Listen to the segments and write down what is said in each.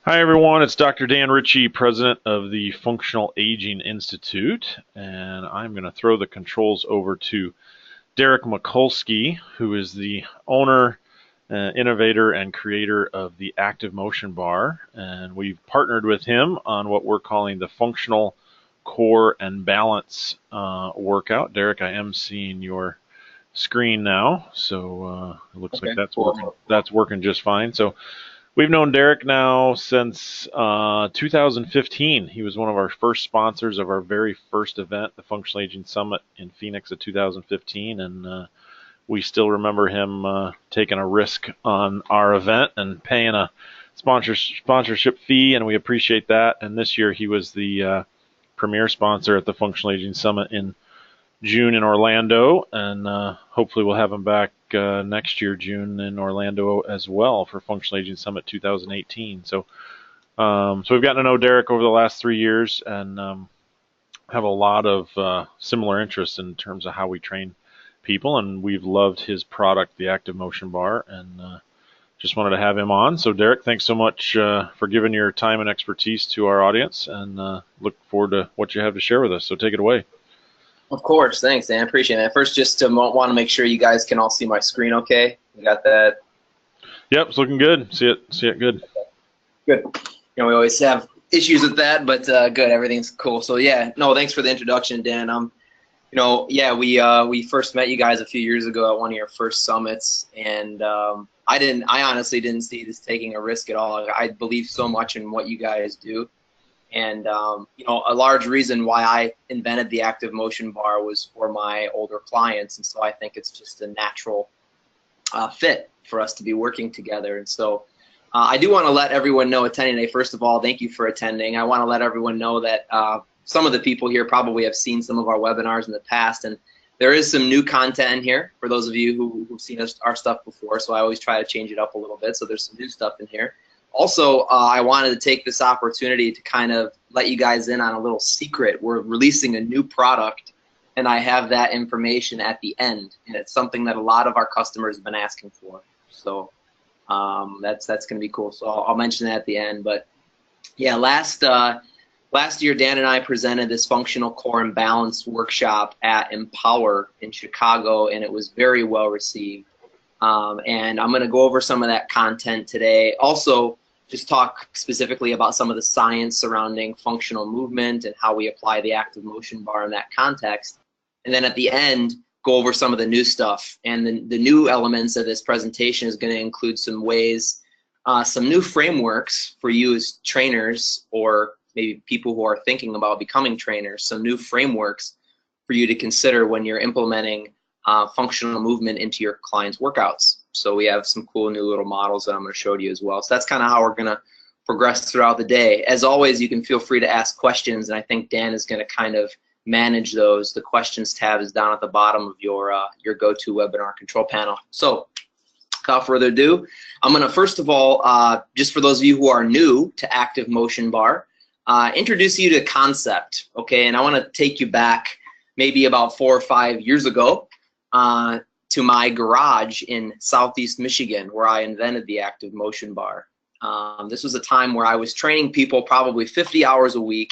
Hi, everyone. It's Dr. Dan Ritchie, president of the Functional Aging Institute, and I'm going to throw the controls over to Derek Mikulski, who is the owner, innovator, and creator of the ActivMotion Bar. And we've partnered with him on what we're calling the Functional Core and Balance workout. Derek, I am seeing your screen now, so it looks like Okay, that's working. cool. That's working just fine. So we've known Derek now since 2015. He was one of our first sponsors of our very first event, the Functional Aging Summit in Phoenix of 2015, and we still remember him taking a risk on our event and paying a sponsorship fee, and we appreciate that. And this year he was the premier sponsor at the Functional Aging Summit in June in Orlando, and hopefully we'll have him back next year, June in Orlando as well for Functional Aging Summit 2018. So we've gotten to know Derek over the last 3 years and have a lot of similar interests in terms of how we train people, and we've loved his product, the ActivMotion Bar, and just wanted to have him on. So Derek, thanks so much for giving your time and expertise to our audience, and look forward to what you have to share with us. So take it away. Of course, thanks, Dan. Appreciate it. First, just to want to make sure you guys can all see my screen okay. You got that? Yep, it's looking good. See it good. Good. We always have issues with that, but good. Everything's cool. So yeah, no, thanks for the introduction, Dan. Yeah, we first met you guys a few years ago at one of your first summits, and I honestly didn't see this taking a risk at all. I believe so much in what you guys do. And a large reason why I invented the ActivMotion Bar was for my older clients, and so I think it's just a natural fit for us to be working together. And so I do want to let everyone know attending today. First of all, thank you for attending. I want to let everyone know that some of the people here probably have seen some of our webinars in the past, and there is some new content in here for those of you who've seen our stuff before. So I always try to change it up a little bit. So there's some new stuff in here. Also, I wanted to take this opportunity to kind of let you guys in on a little secret. We're releasing a new product, and I have that information at the end, and it's something that a lot of our customers have been asking for. So that's going to be cool. So I'll mention that at the end. But yeah, last year, Dan and I presented this functional core and balance workshop at Empower in Chicago, and it was very well received. And I'm going to go over some of that content today. Also, just talk specifically about some of the science surrounding functional movement and how we apply the ActivMotion Bar in that context. And then at the end, go over some of the new stuff. And the new elements of this presentation is going to include some ways, some new frameworks for you as trainers, or maybe people who are thinking about becoming trainers, some new frameworks for you to consider when you're implementing functional movement into your clients' workouts. So we have some cool new little models that I'm going to show you as well. So that's kind of how we're going to progress throughout the day. As always, you can feel free to ask questions, and I think Dan is going to kind of manage those. The questions tab is down at the bottom of your GoToWebinar control panel. So without further ado, I'm going to first of all, just for those of you who are new to ActivMotion Bar, introduce you to concept, okay? And I want to take you back maybe about 4 or 5 years ago to my garage in Southeast Michigan, where I invented the ActivMotion Bar. This was a time where I was training people probably 50 hours a week,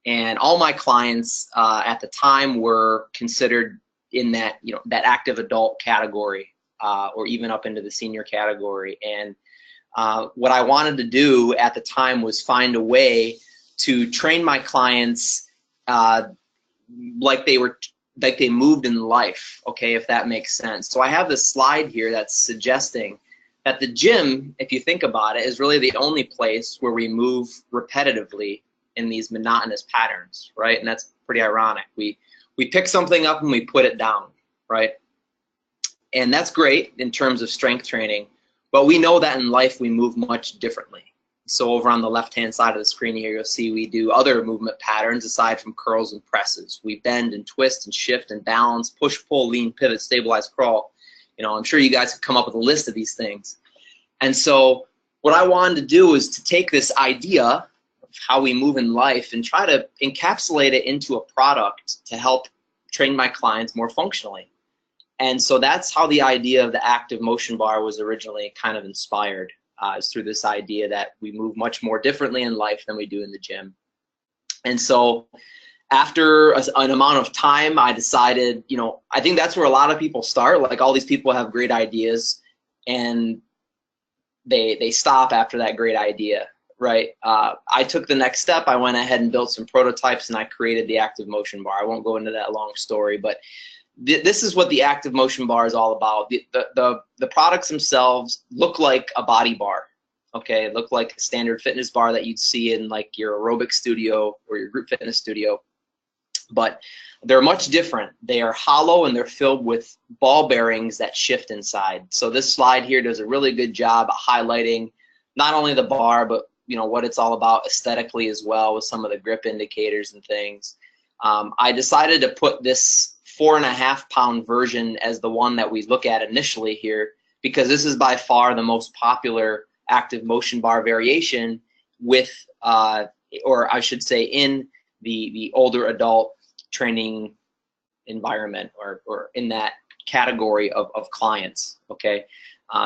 and all my clients at the time were considered in that that active adult category, or even up into the senior category. And what I wanted to do at the time was find a way to train my clients like they moved in life, okay, if that makes sense. So I have this slide here that's suggesting that the gym, if you think about it, is really the only place where we move repetitively in these monotonous patterns, right? And that's pretty ironic. We pick something up and we put it down, right? And that's great in terms of strength training, but we know that in life we move much differently. So over on the left-hand side of the screen here, you'll see we do other movement patterns aside from curls and presses. We bend and twist and shift and balance, push, pull, lean, pivot, stabilize, crawl. I'm sure you guys could come up with a list of these things. And so what I wanted to do is to take this idea of how we move in life and try to encapsulate it into a product to help train my clients more functionally. And so that's how the idea of the ActivMotion Bar was originally kind of inspired. is through this idea that we move much more differently in life than we do in the gym. And so after an amount of time, I decided, I think that's where a lot of people start. Like, all these people have great ideas, and they stop after that great idea, right? I took the next step. I went ahead and built some prototypes, and I created the ActivMotion Bar. I won't go into that long story, but this is what the ActivMotion Bar is all about. The products themselves look like a body bar, okay? Look like a standard fitness bar that you'd see in like your aerobic studio or your group fitness studio, but they're much different. They are hollow, and they're filled with ball bearings that shift inside. So this slide here does a really good job of highlighting not only the bar, but what it's all about aesthetically as well, with some of the grip indicators and things. I decided to put this 4.5-pound version as the one that we look at initially here, because this is by far the most popular ActivMotion Bar variation with, or I should say, in the older adult training environment, or in that category of clients, okay?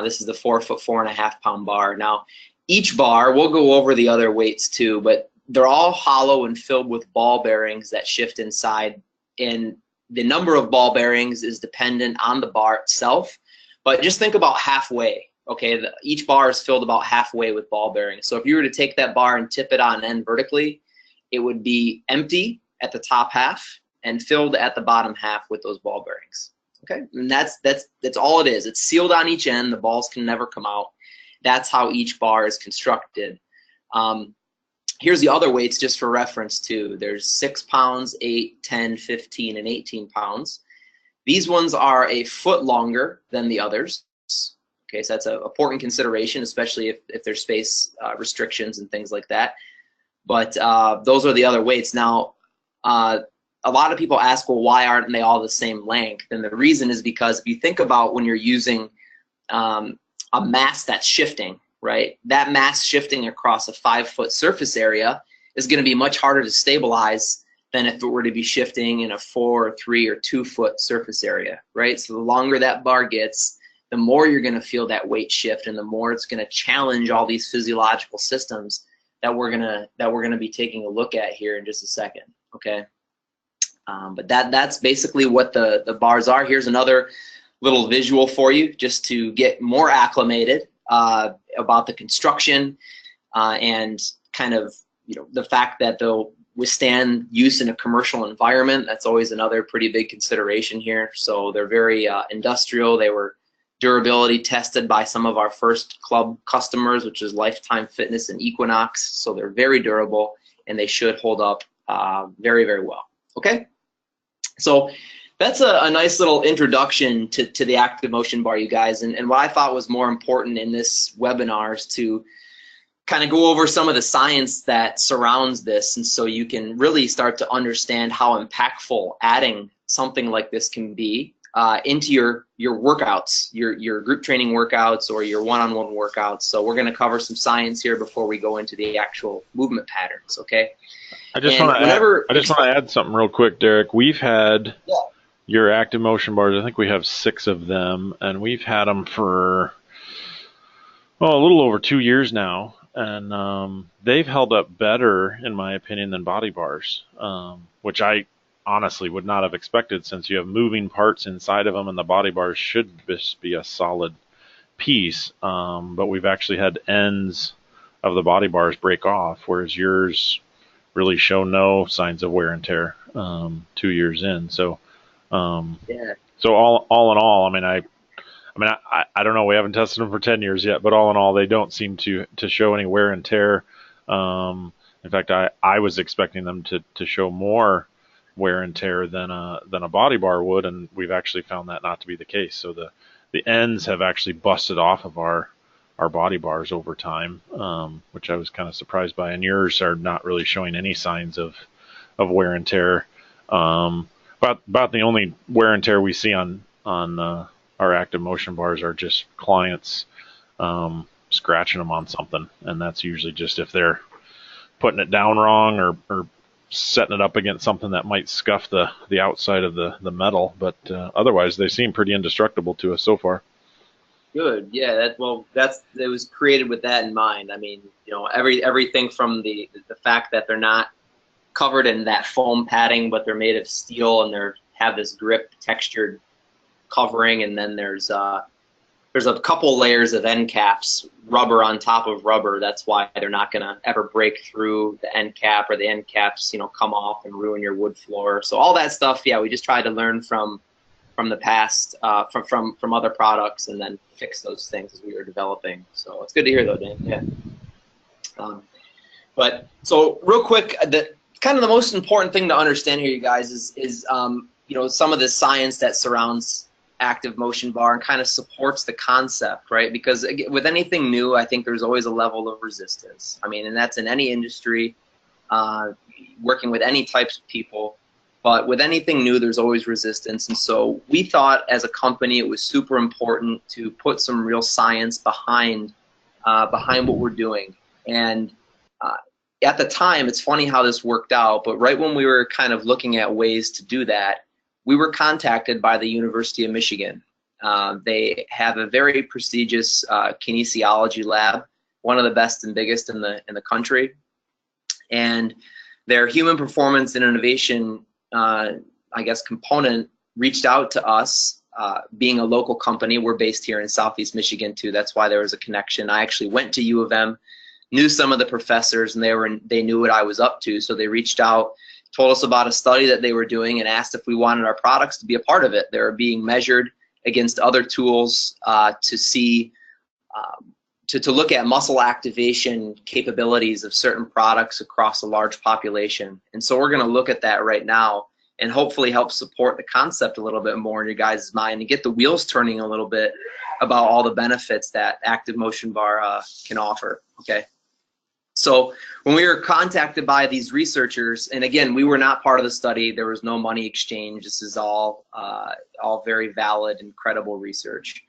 This is the 4-foot, 4.5-pound bar. Now, each bar, we'll go over the other weights too, but they're all hollow and filled with ball bearings that shift inside, and the number of ball bearings is dependent on the bar itself, but just think about halfway, okay? Each bar is filled about halfway with ball bearings. So if you were to take that bar and tip it on end vertically, it would be empty at the top half and filled at the bottom half with those ball bearings, okay? And that's all it is. It's sealed on each end. The balls can never come out. That's how each bar is constructed. Here's the other weights just for reference too. There's 6 pounds, 8, 10, 15, and 18 pounds. These ones are a foot longer than the others. Okay, so that's an important consideration, especially if there's space restrictions and things like that. But those are the other weights. Now, a lot of people ask, well, why aren't they all the same length? And the reason is because if you think about when you're using a mass that's shifting, right? That mass shifting across a 5-foot surface area is going to be much harder to stabilize than if it were to be shifting in a 4 or 3 or 2-foot surface area, right? So the longer that bar gets, the more you're going to feel that weight shift, and the more it's going to challenge all these physiological systems that we're gonna be taking a look at here in just a second, okay? But that's basically what the bars are. Here's another little visual for you, just to get more acclimated about the construction and kind of the fact that they'll withstand use in a commercial environment. That's always another pretty big consideration here. So they're very industrial. They were durability tested by some of our first club customers, which is Lifetime Fitness and Equinox. So they're very durable, and they should hold up very, very well. Okay, so that's a nice little introduction to the ActivMotion Bar, you guys. And what I thought was more important in this webinar is to kind of go over some of the science that surrounds this, and so you can really start to understand how impactful adding something like this can be into your workouts, your group training workouts, or your one-on-one workouts. So we're going to cover some science here before we go into the actual movement patterns, okay? I just want to add something real quick, Derek. We've had your ActivMotion bars. I think we have 6 of them, and we've had them for a little over 2 years now, and they've held up better, in my opinion, than body bars, which I honestly would not have expected, since you have moving parts inside of them, and the body bars should just be a solid piece. But we've actually had ends of the body bars break off, whereas yours really show no signs of wear and tear 2 years in. So, so all in all, I don't know. We haven't tested them for 10 years yet, but all in all, they don't seem to show any wear and tear. In fact, I was expecting them to show more wear and tear than a body bar would, and we've actually found that not to be the case. So the ends have actually busted off of our body bars over time, which I was kind of surprised by. And yours are not really showing any signs of wear and tear. About the only wear and tear we see on our ActivMotion bars are just clients scratching them on something, and that's usually just if they're putting it down wrong or setting it up against something that might scuff the outside of the metal. But otherwise, they seem pretty indestructible to us so far. Good. Yeah. It was created with that in mind. I mean, everything from the fact that they're not covered in that foam padding, but they're made of steel and have this grip textured covering, and then there's a couple layers of end caps, rubber on top of rubber. That's why they're not going to ever break through the end cap, or the end caps, come off and ruin your wood floor. So all that stuff, yeah, we just tried to learn from the past, from other products, and then fix those things as we were developing. So it's good to hear, though, Dan. Yeah. But so real quick, kind of the most important thing to understand here, you guys, is some of the science that surrounds ActivMotion Bar and kind of supports the concept, right? Because with anything new, I think there's always a level of resistance. I mean, and that's in any industry, working with any types of people. But with anything new, there's always resistance. And so we thought as a company it was super important to put some real science behind what we're doing. And at the time, it's funny how this worked out, but right when we were kind of looking at ways to do that, we were contacted by the University of Michigan. They have a very prestigious kinesiology lab, one of the best and biggest in the country. And their human performance and innovation, component reached out to us. Being a local company, we're based here in Southeast Michigan too. That's why there was a connection. I actually went to U of M, knew some of the professors, and they knew what I was up to. So they reached out, told us about a study that they were doing, and asked if we wanted our products to be a part of it. They were being measured against other tools to see, to look at muscle activation capabilities of certain products across a large population. And so we're going to look at that right now and hopefully help support the concept a little bit more in your guys' mind and get the wheels turning a little bit about all the benefits that ActivMotion Bar can offer. Okay. So when we were contacted by these researchers, and again, we were not part of the study, there was no money exchange. This is all very valid and credible research.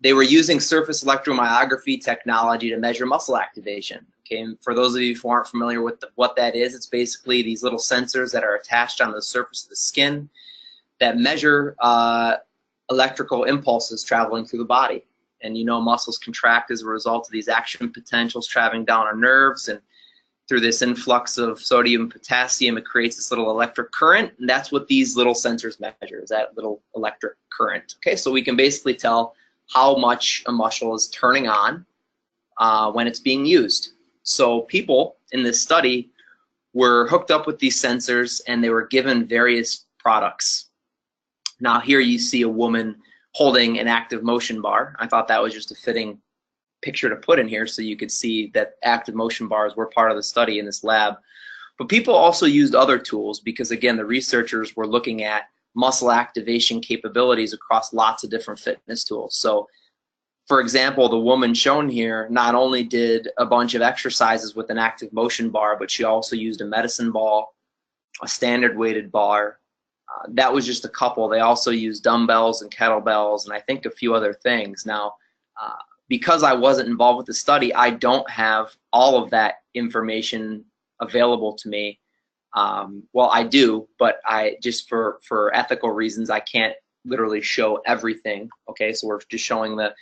They were using surface electromyography technology to measure muscle activation. Okay, and for those of you who aren't familiar with what that is, it's basically these little sensors that are attached on the surface of the skin that measure electrical impulses traveling through the body. And muscles contract as a result of these action potentials traveling down our nerves, and through this influx of sodium and potassium, it creates this little electric current, and that's what these little sensors measure, is that little electric current. Okay, so we can basically tell how much a muscle is turning on when it's being used. So people in this study were hooked up with these sensors, and they were given various products. Now here you see a woman holding an ActivMotion Bar. I thought that was just a fitting picture to put in here so you could see that ActivMotion Bars were part of the study in this lab. But people also used other tools because, again, the researchers were looking at muscle activation capabilities across lots of different fitness tools. So, for example, the woman shown here not only did a bunch of exercises with an ActivMotion Bar, but she also used a medicine ball, a standard weighted bar. That was just a couple. They also used dumbbells and kettlebells, and I think a few other things. Now, because I wasn't involved with the study, I don't have all of that information available to me. Well, I do, but I just for ethical reasons, I can't literally show everything. Okay, so we're just showing the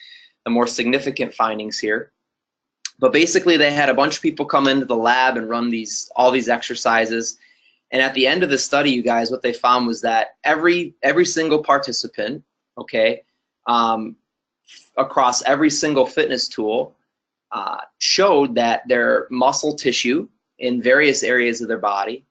more significant findings here. But basically, they had a bunch of people come into the lab and run all these exercises. And at the end of the study, you guys, what they found was that every single participant, okay, across every single fitness tool, showed that their muscle tissue in various areas of their body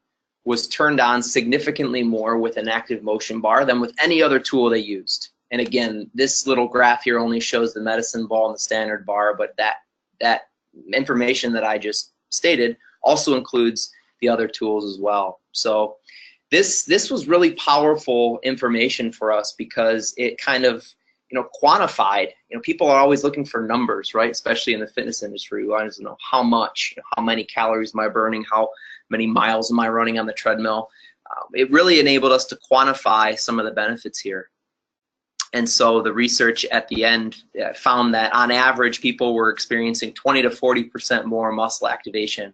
was turned on significantly more with an ActivMotion Bar than with any other tool they used. And again, this little graph here only shows the medicine ball and the standard bar, but that information that I just stated also includes the other tools as well. So this was really powerful information for us because it kind of quantified. People are always looking for numbers, right? Especially in the fitness industry. We want to know how much, how many calories am I burning, how many miles am I running on the treadmill. It really enabled us to quantify some of the benefits here. And so the research at the end found that on average, people were experiencing 20 to 40% more muscle activation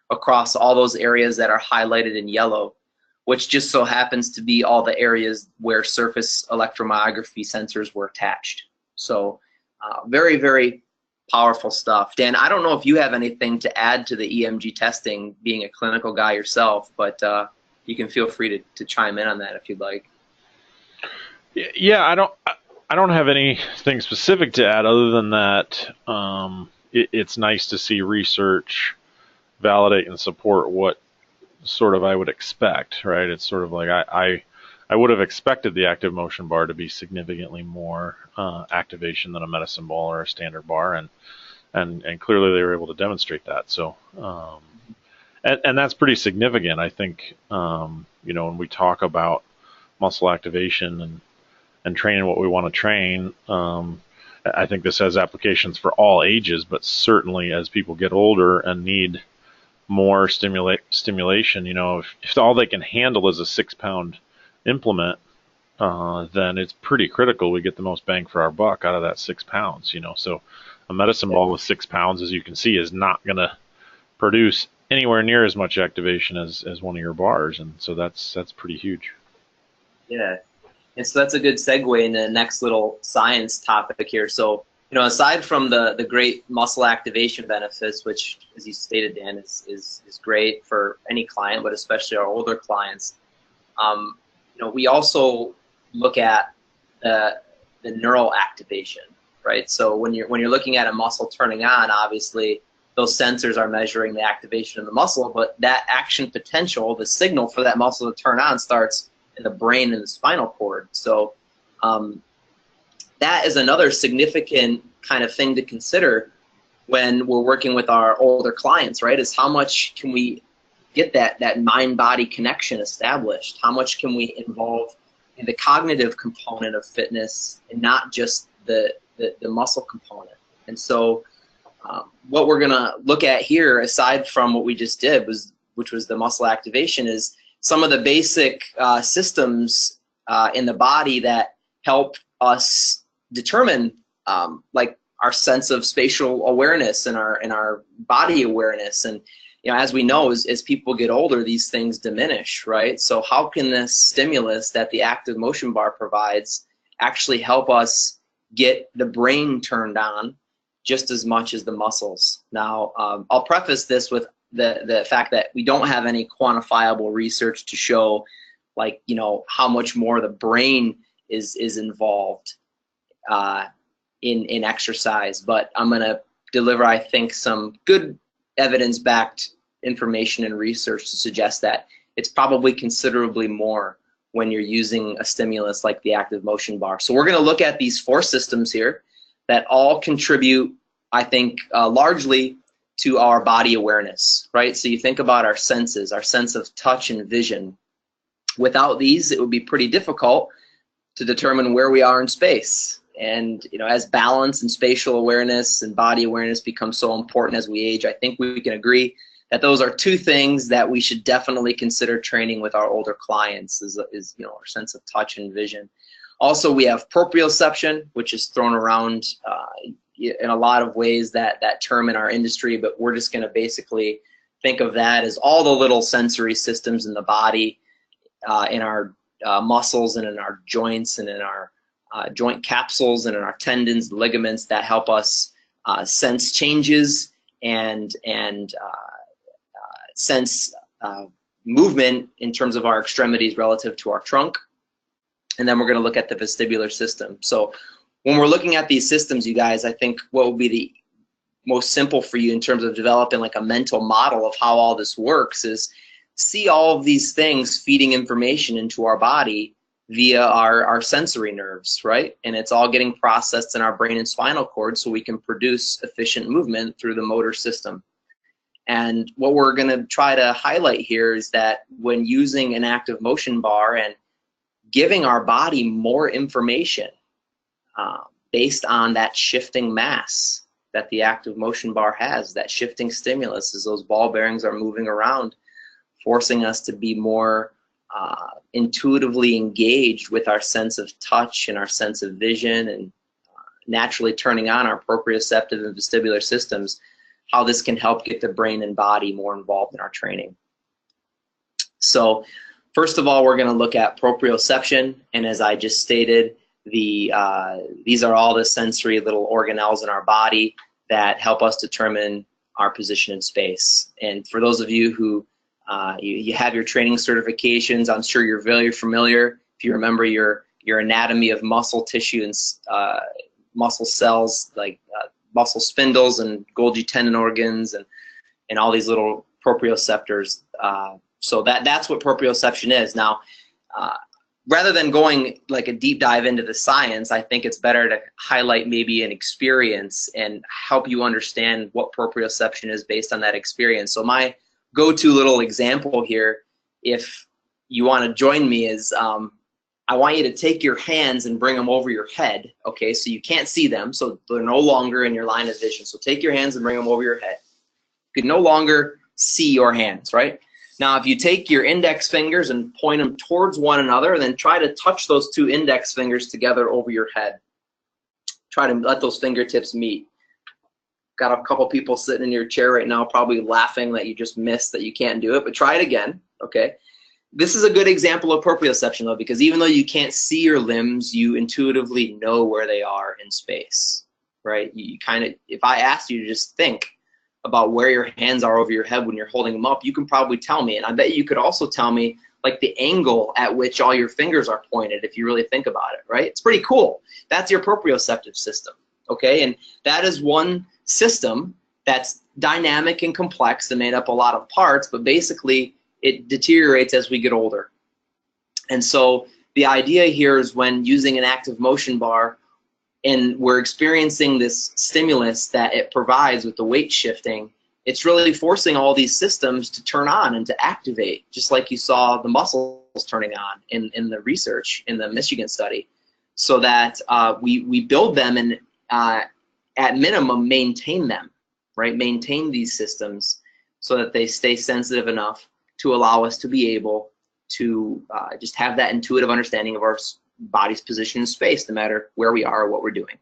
across all those areas that are highlighted in yellow, which just so happens to be all the areas where surface electromyography sensors were attached. So Very, very powerful stuff. Dan, I don't know if you have anything to add to the EMG testing, being a clinical guy yourself, but you can feel free to chime in on that if you'd like. Yeah, I don't have anything specific to add other than that. It's nice to see research validate and support what sort of I would expect, right? It's sort of like I would have expected the ActivMotion bar to be significantly more activation than a medicine ball or a standard bar, and clearly they were able to demonstrate that. So, and that's pretty significant, I think. When we talk about muscle activation and training what we want to train, I think this has applications for all ages, but certainly as people get older and need more stimulation, if all they can handle is a 6-pound implement, then it's pretty critical we get the most bang for our buck out of that 6 pounds. So a medicine ball with 6 pounds, as you can see, is not going to produce anywhere near as much activation as one of your bars, and so that's pretty huge. Yeah, and so that's a good segue into the next little science topic here. So, aside from the great muscle activation benefits, which, as you stated, Dan, is great for any client, but especially our older clients, we also look at the neural activation, right? So when you're looking at a muscle turning on, obviously those sensors are measuring the activation of the muscle, but that action potential, the signal for that muscle to turn on, starts in the brain and the spinal cord. So that is another significant kind of thing to consider when we're working with our older clients, right? Is how much can we get that mind-body connection established? How much can we involve in the cognitive component of fitness and not just the muscle component? And so what we're gonna look at here, aside from what we just did, which was the muscle activation, is some of the basic systems in the body that help us determine like our sense of spatial awareness and our body awareness. And as we know, as people get older, these things diminish, right? So how can this stimulus that the ActivMotion Bar provides actually help us get the brain turned on just as much as the muscles? Now, I'll preface this with the fact that we don't have any quantifiable research to show, like, how much more the brain is involved in exercise. But I'm going to deliver, I think, some good evidence-backed information and research to suggest that it's probably considerably more when you're using a stimulus like the ActivMotion Bar. So we're going to look at these 4 systems here that all contribute, I think, largely to our body awareness, right? So you think about our senses, our sense of touch and vision. Without these, it would be pretty difficult to determine where we are in space. And as balance and spatial awareness and body awareness become so important as we age, I think we can agree that those are 2 things that we should definitely consider training with our older clients, is our sense of touch and vision. Also, we have proprioception, which is thrown around in a lot of ways, that term in our industry, but we're just going to basically think of that as all the little sensory systems in the body, in our muscles and in our joints and in our joint capsules and in our tendons, ligaments, that help us sense changes and sense movement in terms of our extremities relative to our trunk. And then we're going to look at the vestibular system. So when we're looking at these systems, you guys, I think what will be the most simple for you in terms of developing like a mental model of how all this works is see all of these things feeding information into our body via our sensory nerves, right? And it's all getting processed in our brain and spinal cord so we can produce efficient movement through the motor system. And what we're going to try to highlight here is that when using an ActivMotion Bar and giving our body more information based on that shifting mass that the ActivMotion Bar has, that shifting stimulus as those ball bearings are moving around, forcing us to be more intuitively engaged with our sense of touch and our sense of vision, and naturally turning on our proprioceptive and vestibular systems, how this can help get the brain and body more involved in our training. So first of all, we're going to look at proprioception, and as I just stated, these are all the sensory little organelles in our body that help us determine our position in space. And for those of you who you have your training certifications, I'm sure you're very familiar. If you remember your anatomy of muscle tissue and muscle cells, like muscle spindles and Golgi tendon organs and all these little proprioceptors. So that's what proprioception is. Now, rather than going like a deep dive into the science, I think it's better to highlight maybe an experience and help you understand what proprioception is based on that experience. So my go-to little example here, if you want to join me, is I want you to take your hands and bring them over your head, okay? So you can't see them, so they're no longer in your line of vision. So take your hands and bring them over your head. You can no longer see your hands, right? Now, if you take your index fingers and point them towards one another, then try to touch those two index fingers together over your head. Try to let those fingertips meet. Got a couple people sitting in your chair right now probably laughing that you just missed, that you can't do it, but try it again, okay? This is a good example of proprioception, though, because even though you can't see your limbs, you intuitively know where they are in space, right? You kind of, if I asked you to just think about where your hands are over your head when you're holding them up, you can probably tell me. And I bet you could also tell me like the angle at which all your fingers are pointed if you really think about it, right? It's pretty cool. That's your proprioceptive system, okay? And that is one system that's dynamic and complex and made up a lot of parts, but basically it deteriorates as we get older. And so the idea here is when using an ActivMotion bar, and we're experiencing this stimulus that it provides with the weight shifting, it's really forcing all these systems to turn on and to activate, just like you saw the muscles turning on in the research, in the Michigan study, so that we build them and at minimum maintain them, right? Maintain these systems so that they stay sensitive enough to allow us to be able to just have that intuitive understanding of our body's position in space, no matter where we are or what we're doing.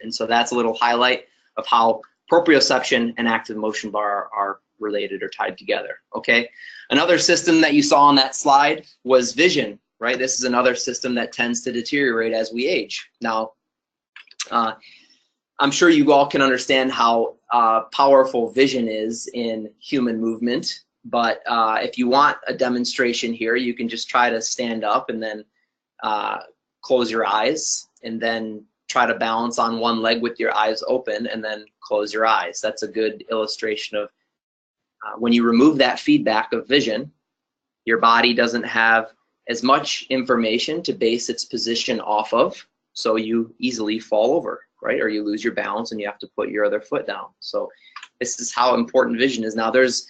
And so that's a little highlight of how proprioception and ActivMotion bar are related or tied together, okay? Another system that you saw on that slide was vision, right? This is another system that tends to deteriorate as we age. Now, I'm sure you all can understand how powerful vision is in human movement, but if you want a demonstration here, you can just try to stand up and then close your eyes, and then try to balance on one leg with your eyes open, and then close your eyes. That's a good illustration of when you remove that feedback of vision, your body doesn't have as much information to base its position off of, so you easily fall over, right? Or you lose your balance and you have to put your other foot down. So this is how important vision is. Now there's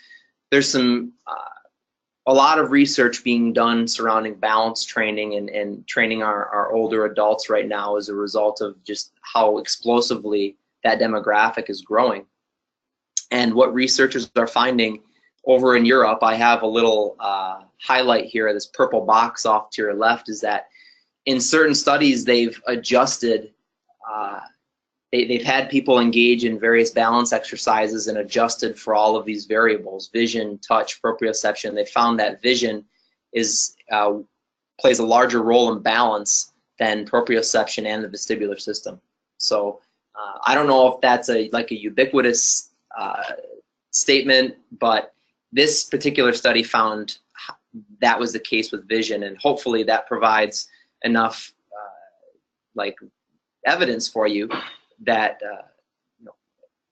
some a lot of research being done surrounding balance training and training our older adults right now as a result of just how explosively that demographic is growing. And what researchers are finding over in Europe, I have a little highlight here, this purple box off to your left, is that in certain studies they've adjusted, they've had people engage in various balance exercises and adjusted for all of these variables, vision, touch, proprioception. They found that vision is plays a larger role in balance than proprioception and the vestibular system. So I don't know if that's like a ubiquitous statement, but this particular study found that was the case with vision, and hopefully that provides enough like evidence for you that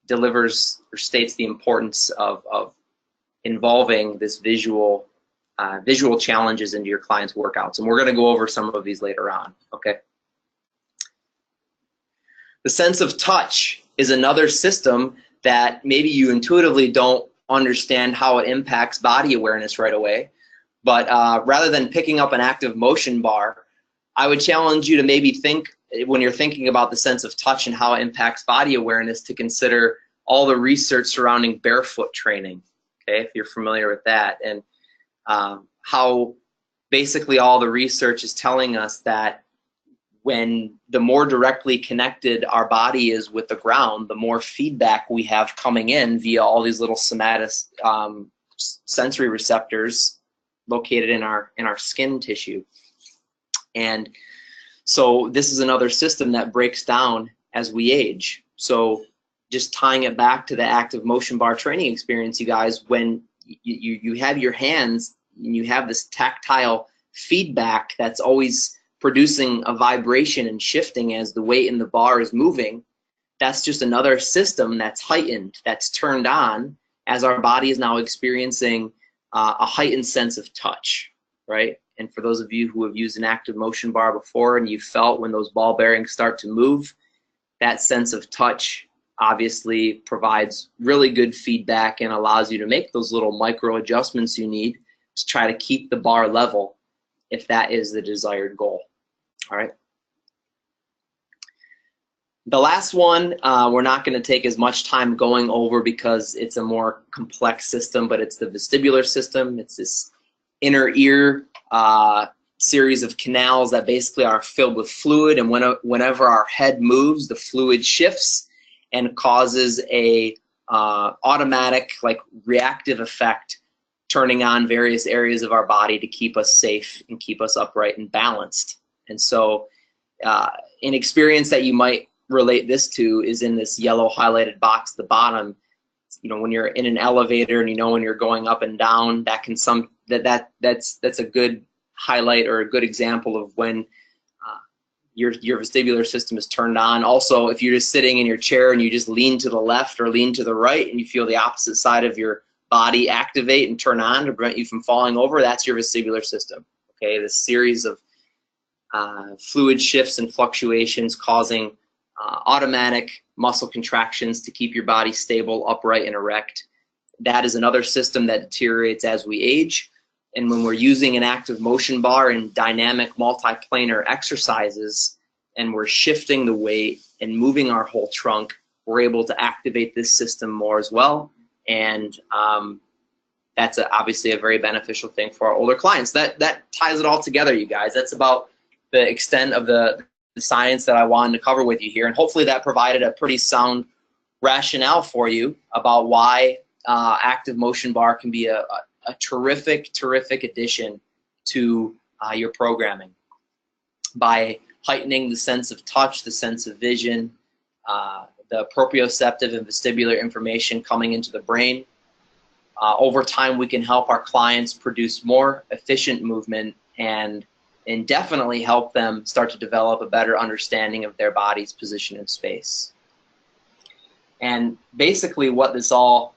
delivers or states the importance of involving this visual challenges into your clients' workouts. And we're going to go over some of these later on, okay? The sense of touch is another system that maybe you intuitively don't understand how it impacts body awareness right away, but rather than picking up an ActivMotion bar, I would challenge you to maybe think, when you're thinking about the sense of touch and how it impacts body awareness, to consider all the research surrounding barefoot training, okay, if you're familiar with that, and how basically all the research is telling us that when the more directly connected our body is with the ground, the more feedback we have coming in via all these little somatic sensory receptors located in our skin tissue. And So this is another system that breaks down as we age. So just tying it back to the ActivMotion Bar training experience, you guys, when you have your hands and you have this tactile feedback that's always producing a vibration and shifting as the weight in the bar is moving, that's just another system that's heightened, that's turned on as our body is now experiencing a heightened sense of touch, right? And for those of you who have used an ActivMotion Bar before and you felt when those ball bearings start to move, that sense of touch obviously provides really good feedback and allows you to make those little micro adjustments you need to try to keep the bar level if that is the desired goal. All right. The last one, we're not going to take as much time going over because it's a more complex system, but it's the vestibular system. It's this inner ear series of canals that basically are filled with fluid, and whenever our head moves, the fluid shifts and causes a automatic, like, reactive effect, turning on various areas of our body to keep us safe and keep us upright and balanced. And so an experience that you might relate this to is in this yellow highlighted box at the bottom. You know, when you're in an elevator and you know when you're going up and down, that can that's a good highlight or a good example of when your vestibular system is turned on. Also, if you're just sitting in your chair and you just lean to the left or lean to the right and you feel the opposite side of your body activate and turn on to prevent you from falling over, that's your vestibular system. Okay, this series of fluid shifts and fluctuations causing automatic muscle contractions to keep your body stable, upright, and erect. That is another system that deteriorates as we age. And when we're using an ActivMotion Bar in dynamic multiplanar exercises and we're shifting the weight and moving our whole trunk, we're able to activate this system more as well. And that's obviously a very beneficial thing for our older clients. That ties it all together, you guys. That's about the extent of the science that I wanted to cover with you here. And hopefully that provided a pretty sound rationale for you about why ActivMotion Bar can be a terrific addition to your programming by heightening the sense of touch, the sense of vision, the proprioceptive and vestibular information coming into the brain. Over time, we can help our clients produce more efficient movement and definitely help them start to develop a better understanding of their body's position in space. And basically what this all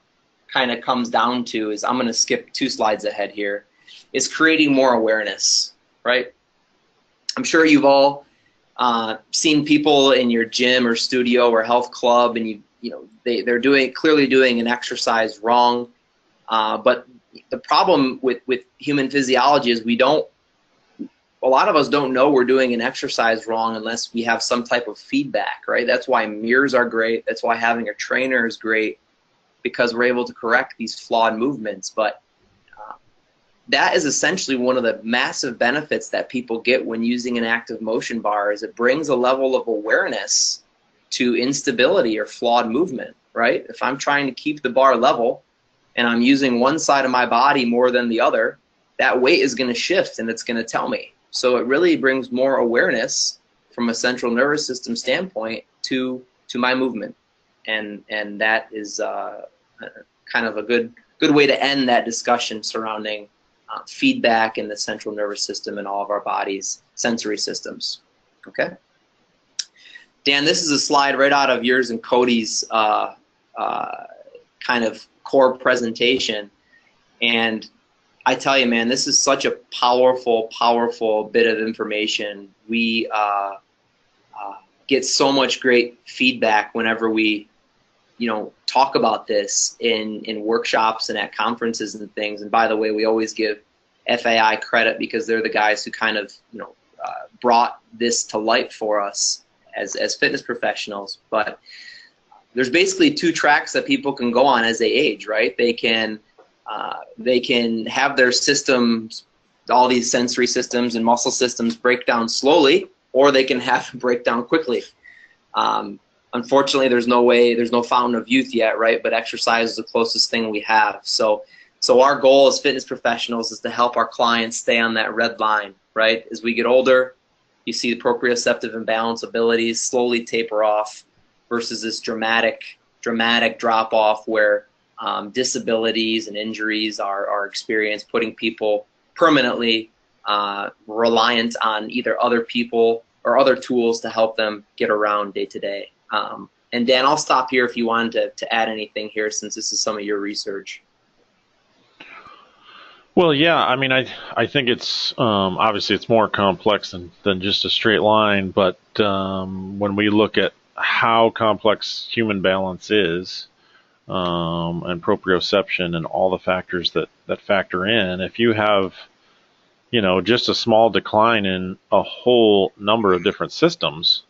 kind of comes down to is, I'm going to skip 2 slides ahead here, is creating more awareness, right? I'm sure you've all seen people in your gym or studio or health club, and they're clearly doing an exercise wrong. But the problem with human physiology is a lot of us don't know we're doing an exercise wrong unless we have some type of feedback, right? That's why mirrors are great. That's why having a trainer is great, because we're able to correct these flawed movements. But that is essentially one of the massive benefits that people get when using an ActivMotion Bar, is it brings a level of awareness to instability or flawed movement, right? If I'm trying to keep the bar level and I'm using one side of my body more than the other, that weight is going to shift and it's going to tell me. So it really brings more awareness from a central nervous system standpoint to my movement. And that is kind of a good way to end that discussion surrounding feedback in the central nervous system and all of our body's sensory systems. Okay, Dan, this is a slide right out of yours and Cody's kind of core presentation, and I tell you, man, this is such a powerful bit of information. We get so much great feedback whenever we talk about this in workshops and at conferences and things. And by the way, we always give FAI credit because they're the guys who kind of brought this to light for us as fitness professionals. But there's basically 2 tracks that people can go on as they age, right? They can have their systems, all these sensory systems and muscle systems, break down slowly, or they can have them break down quickly. Unfortunately, there's no fountain of youth yet, right? But exercise is the closest thing we have. So our goal as fitness professionals is to help our clients stay on that red line, right? As we get older, you see the proprioceptive imbalance abilities slowly taper off versus this dramatic drop off where disabilities and injuries are experienced, putting people permanently reliant on either other people or other tools to help them get around day to day. And Dan, I'll stop here if you wanted to add anything here, since this is some of your research. Well, yeah, I mean, I think it's obviously it's more complex than just a straight line, but when we look at how complex human balance is, and proprioception and all the factors that factor in, if you have, just a small decline in a whole number of different systems,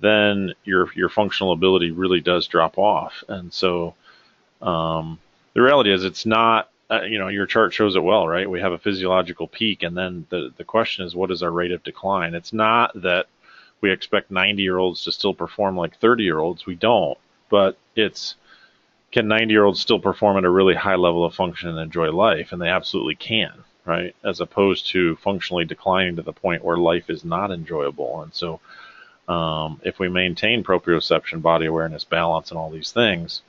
then your functional ability really does drop off. And so the reality is it's not, your chart shows it well, right? We have a physiological peak, and then the question is, what is our rate of decline? It's not that we expect 90-year-olds to still perform like 30-year-olds. We don't. But it's, can 90-year-olds still perform at a really high level of function and enjoy life? And they absolutely can, right? As opposed to functionally declining to the point where life is not enjoyable. And so if we maintain proprioception, body awareness, balance, and all these things,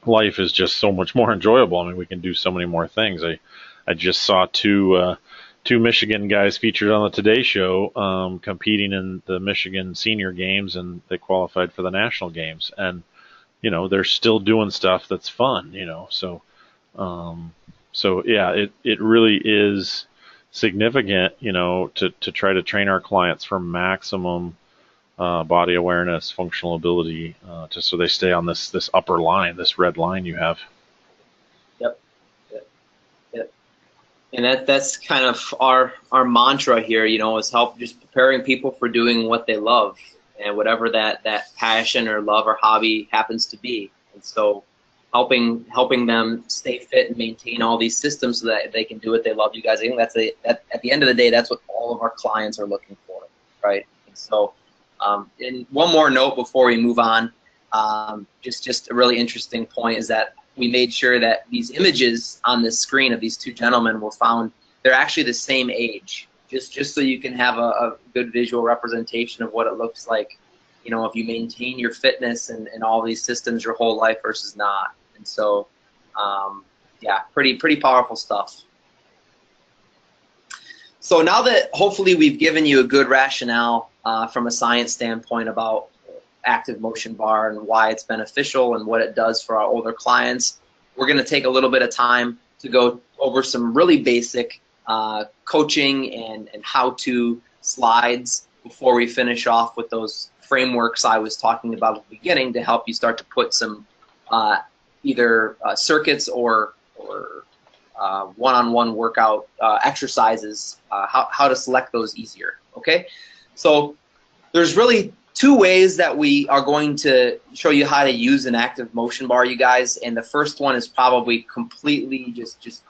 life is just so much more enjoyable. I mean, we can do so many more things. I just saw two Michigan guys featured on the Today Show competing in the Michigan senior games, and they qualified for the national games. And they're still doing stuff that's fun. So yeah, it really is significant. To try to train our clients for maximum body awareness, functional ability, just so they stay on this upper line, this red line you have. Yep. And that's kind of our mantra here, is help just preparing people for doing what they love, and whatever that passion or love or hobby happens to be. And so helping them stay fit and maintain all these systems so that they can do what they love. You guys, I think at the end of the day, that's what all of our clients are looking for, right? And so and one more note before we move on, just a really interesting point is that we made sure that these images on this screen of these two gentlemen were found, they're actually the same age, just so you can have a good visual representation of what it looks like, if you maintain your fitness and all these systems your whole life versus not. And so, yeah, pretty powerful stuff. So now that hopefully we've given you a good rationale from a science standpoint about ActivMotion Bar and why it's beneficial and what it does for our older clients, we're going to take a little bit of time to go over some really basic coaching and how-to slides before we finish off with those frameworks I was talking about at the beginning to help you start to put some either circuits or one-on-one workout exercises, how to select those easier, okay? So there's really two ways that we are going to show you how to use an ActivMotion Bar, you guys, and the first one is probably completely just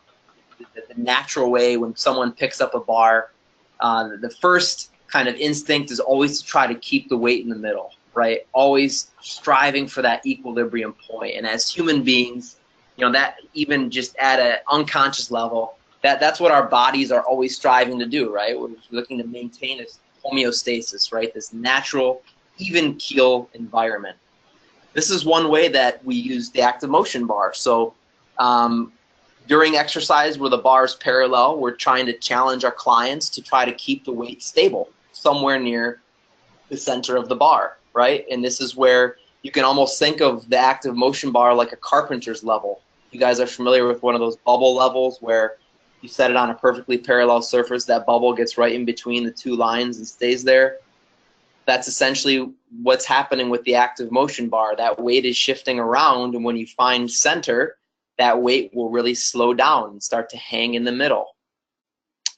the natural way. When someone picks up a bar, the first kind of instinct is always to try to keep the weight in the middle, right? Always striving for that equilibrium point. And as human beings, that even just at an unconscious level, that's what our bodies are always striving to do, right? We're looking to maintain this homeostasis, right? This natural, even keel environment. This is one way that we use the ActivMotion Bar. So during exercise where the bar is parallel, we're trying to challenge our clients to try to keep the weight stable somewhere near the center of the bar, right? And this is where you can almost think of the ActivMotion Bar like a carpenter's level. You guys are familiar with one of those bubble levels where you set it on a perfectly parallel surface, that bubble gets right in between the two lines and stays there. That's essentially what's happening with the ActivMotion Bar. That weight is shifting around, and when you find center, that weight will really slow down and start to hang in the middle.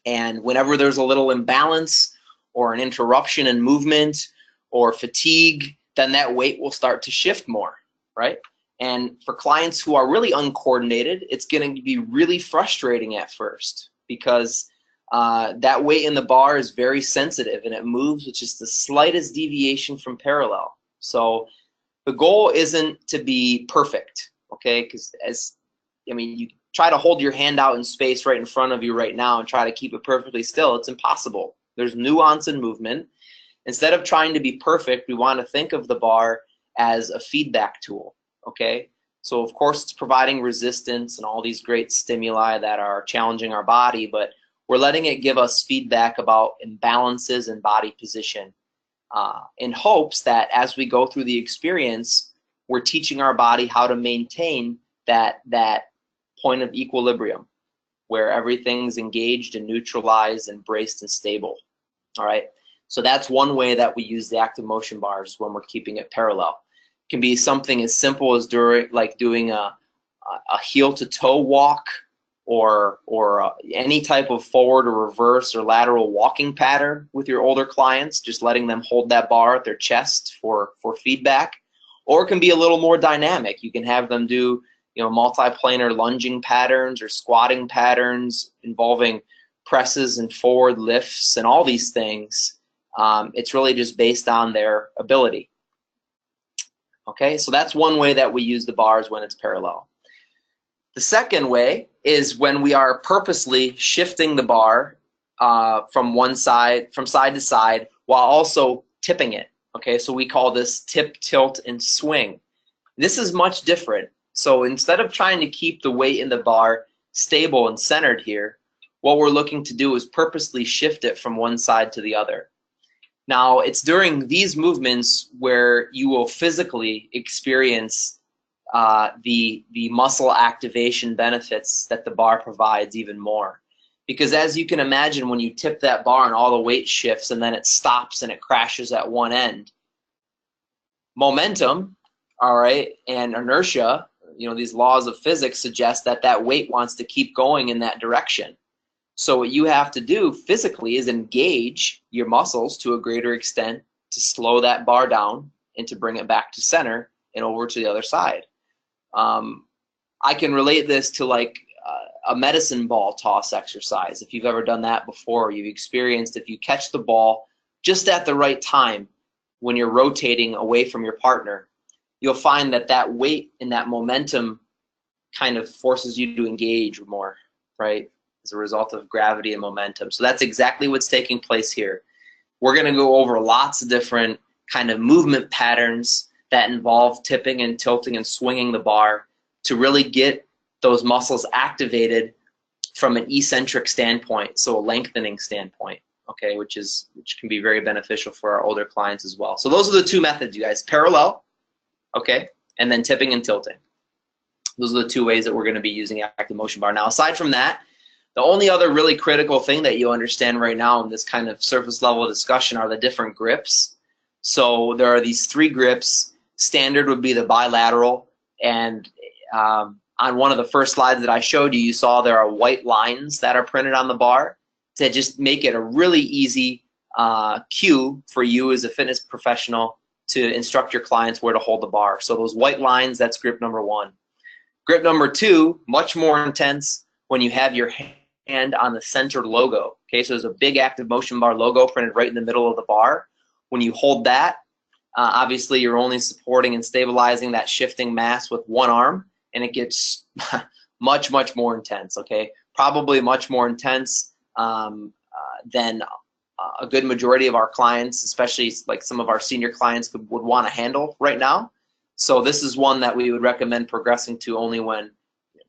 And whenever there's a little imbalance or an interruption in movement or fatigue, then that weight will start to shift more, right? And for clients who are really uncoordinated, it's going to be really frustrating at first because that weight in the bar is very sensitive and it moves with just the slightest deviation from parallel. So the goal isn't to be perfect, okay? Because you try to hold your hand out in space right in front of you right now and try to keep it perfectly still. It's impossible. There's nuance in movement. Instead of trying to be perfect, we want to think of the bar as a feedback tool, okay? So of course it's providing resistance and all these great stimuli that are challenging our body, but we're letting it give us feedback about imbalances in body position, in hopes that as we go through the experience, we're teaching our body how to maintain that point of equilibrium where everything's engaged and neutralized and braced and stable. All right, so that's one way that we use the active motion bars when we're keeping it parallel. It can be something as simple as doing a heel to toe walk, or any type of forward or reverse or lateral walking pattern with your older clients, just letting them hold that bar at their chest for feedback. Or it can be a little more dynamic. You can have them do, you know, multiplanar lunging patterns or squatting patterns involving presses and forward lifts and all these things. It's really just based on their ability. Okay, so that's one way that we use the bars when it's parallel. The second way is when we are purposely shifting the bar from side to side while also tipping it. Okay, so we call this tip, tilt, and swing. This is much different. So instead of trying to keep the weight in the bar stable and centered here, what we're looking to do is purposely shift it from one side to the other. Now, it's during these movements where you will physically experience the muscle activation benefits that the bar provides even more. Because as you can imagine, when you tip that bar and all the weight shifts and then it stops and it crashes at one end, momentum, all right, and inertia, you know, these laws of physics suggest that that weight wants to keep going in that direction. So what you have to do physically is engage your muscles to a greater extent to slow that bar down and to bring it back to center and over to the other side. I can relate this to like a medicine ball toss exercise. If you've ever done that before, you've experienced if you catch the ball just at the right time when you're rotating away from your partner, you'll find that that weight and that momentum kind of forces you to engage more, right? As a result of gravity and momentum. So that's exactly what's taking place here. We're going to go over lots of different kind of movement patterns that involve tipping and tilting and swinging the bar to really get those muscles activated from an eccentric standpoint, so a lengthening standpoint, okay, which can be very beneficial for our older clients as well. So those are the two methods, you guys, parallel, okay, and then tipping and tilting. Those are the two ways that we're going to be using active motion bar. Now, aside from that, the only other really critical thing that you understand right now in this kind of surface level discussion are the different grips. So there are these three grips. Standard would be the bilateral, and on one of the first slides that I showed you, you saw there are white lines that are printed on the bar to just make it a really easy cue for you as a fitness professional to instruct your clients where to hold the bar. So those white lines, that's grip number one. Grip number two, much more intense when you have your hand on the center logo. Okay, so there's a big active motion bar logo printed right in the middle of the bar. When you hold that, obviously you're only supporting and stabilizing that shifting mass with one arm, and it gets much, much more intense, okay? Probably much more intense than a good majority of our clients, especially like some of our senior clients would want to handle right now. So this is one that we would recommend progressing to only when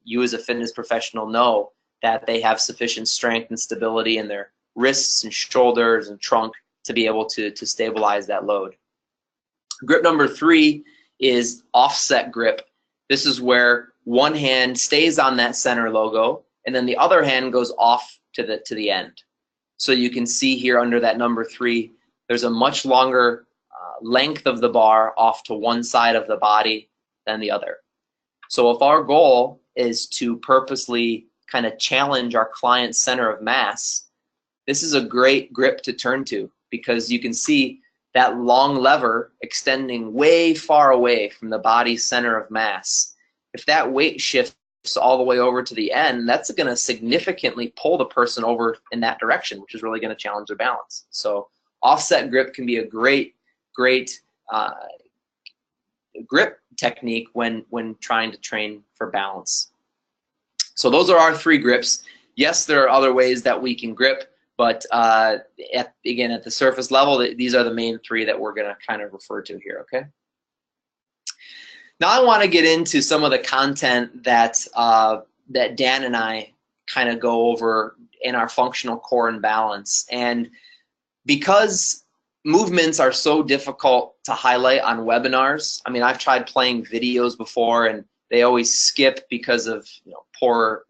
you as a fitness professional know that they have sufficient strength and stability in their wrists and shoulders and trunk to be able to stabilize that load. Grip number three is offset grip. This is where one hand stays on that center logo and then the other hand goes off to the end. So you can see here under that number three, there's a much longer length of the bar off to one side of the body than the other. So if our goal is to purposely kind of challenge our client's center of mass, this is a great grip to turn to because you can see that long lever extending way far away from the body's center of mass. If that weight shifts all the way over to the end, that's going to significantly pull the person over in that direction, which is really going to challenge their balance. So offset grip can be a great grip technique when trying to train for balance. So those are our three grips. Yes, there are other ways that we can grip, But again, at the surface level, these are the main three that we're going to kind of refer to here, okay? Now I want to get into some of the content that, that Dan and I kind of go over in our functional core and balance. And because movements are so difficult to highlight on webinars, I mean, I've tried playing videos before and they always skip because of poor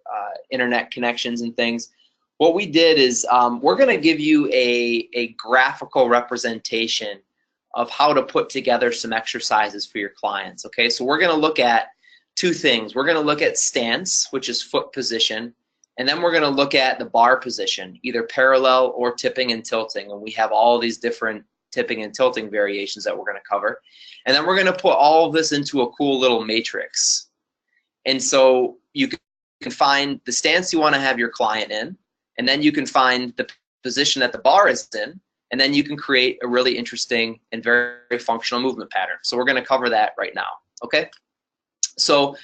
internet connections and things. What we did is we're going to give you a graphical representation of how to put together some exercises for your clients. Okay, so we're going to look at two things. We're going to look at stance, which is foot position, and then we're going to look at the bar position, either parallel or tipping and tilting. And we have all these different tipping and tilting variations that we're going to cover. And then we're going to put all of this into a cool little matrix. And so you can find the stance you want to have your client in, and then you can find the position that the bar is in, and then you can create a really interesting and very, very functional movement pattern. So we're going to cover that right now, okay? So